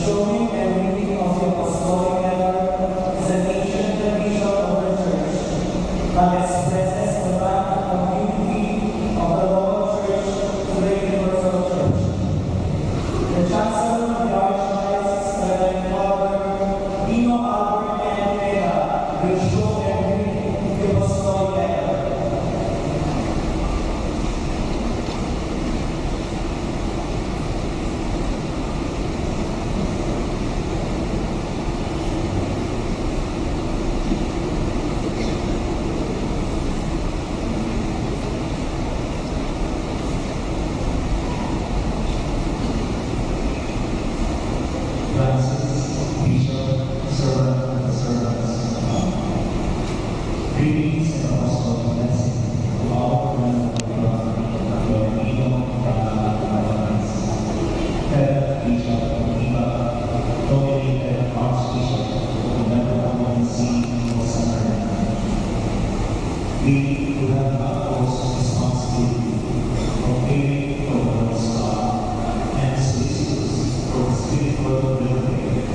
Showing and reading of the We who have the utmost responsibility of caring for the Lord's God and solicitous for the spiritual welfare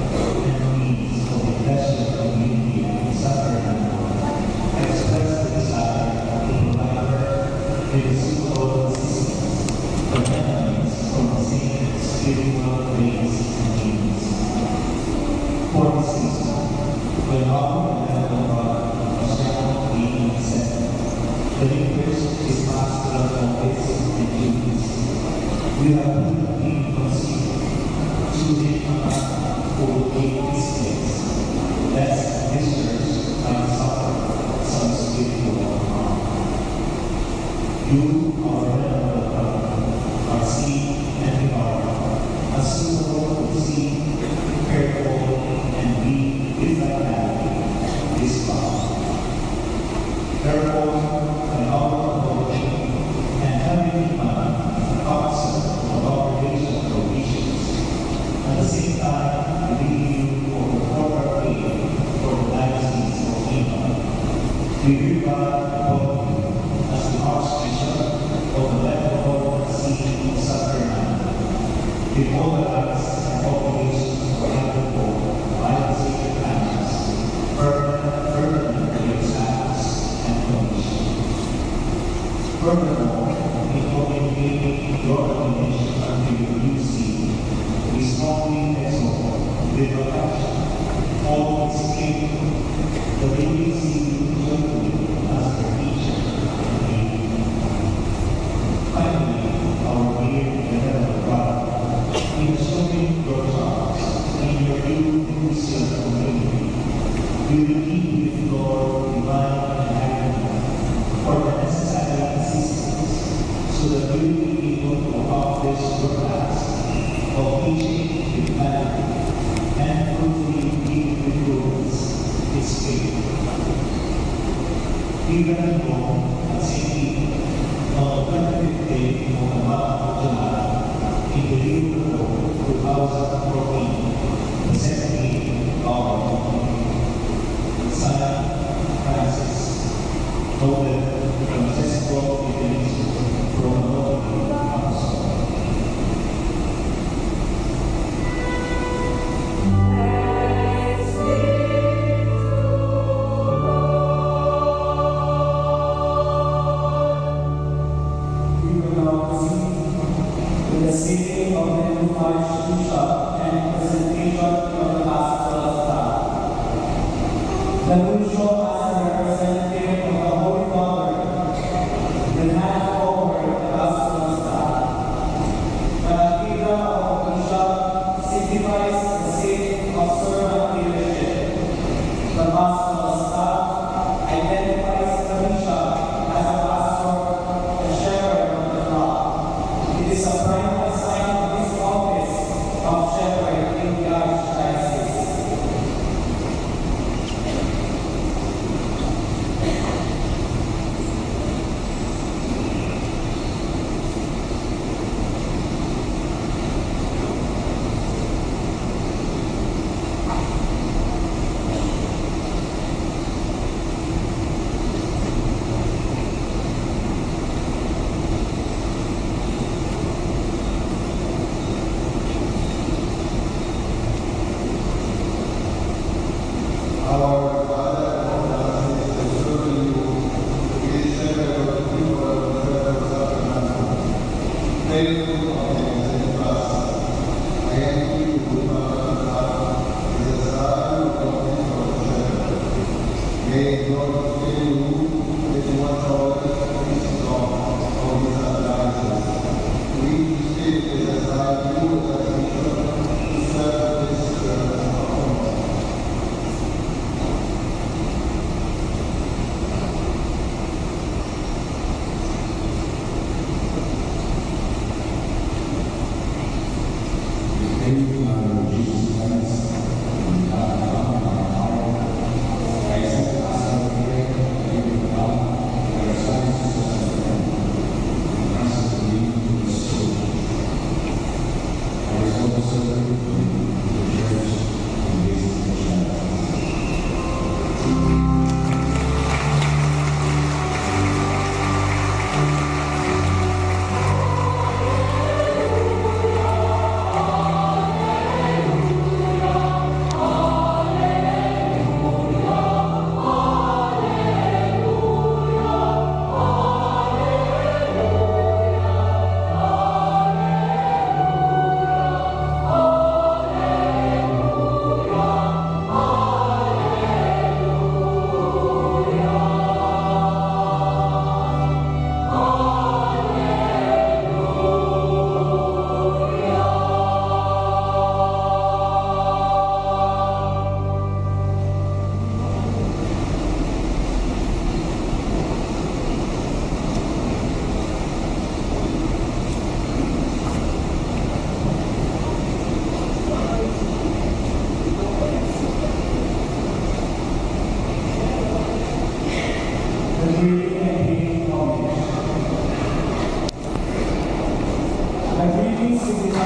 and needs of the pleasure community in Sacramento, express the desire to provide her with the suitable assistance for benefits from the same spiritual grace and needs. For this reason, when our Heavenly Father was now being accepted, the request is pastoral office and duties. We have been considered choosing a man who will take this place, lest visitors might suffer some spiritual harm. You, our Heavenly Father, are seen and regarded as suitable to see, careful, and be with thy hand this God. Therefore, in our approach and having in mind the concept of our relation provisions, at the same time leading you for the proper way for the diocese of England, we hereby appoint you as the Archbishop of the Metropolitan See of Sacramento, with all the rights and obligations provided for by the sacred canons, permanent status and commission. Furthermore, in communicating your ordination unto your new see, we strongly exhort with affection all its people that they will see you joyfully as their teacher and leader. Finally, our dear Heavenly Father, in showing your trust in your new Christian community, we will keep with your divine enlightenment for the necessary assistance, so that we will be able to accomplish your task of teaching with clarity and fruitfully giving with fruits its faith. Even in Rome, at St. Peter, on the 25th day of the month of July, in the year of the Lord 2014, the second day of our Signed, Francis, noted Francesco Federico from the Holy Council. We will now proceed with the singing of the new Archbishop and presentation of the Gospel of God. The Bishop, as a representative of the Holy Father, will hand over the Gospel of God. The Cathedral of the Bishop signifies the state of servant leadership. The Gospel of God identifies the Bishop as a pastor, a shepherd of the flock. It is a primary sign of his office of shepherd in the Archdiocese. Our Father, who art in heaven, hallowed be thy name. Faithful of the trust, I am he who is a son of the May God fill you with one knowledge of his advances. We speak with a sign you as a bishop to serve this Thank you, my Lord Jesus Christ, and God, our Father, I accept the gospel of faith, We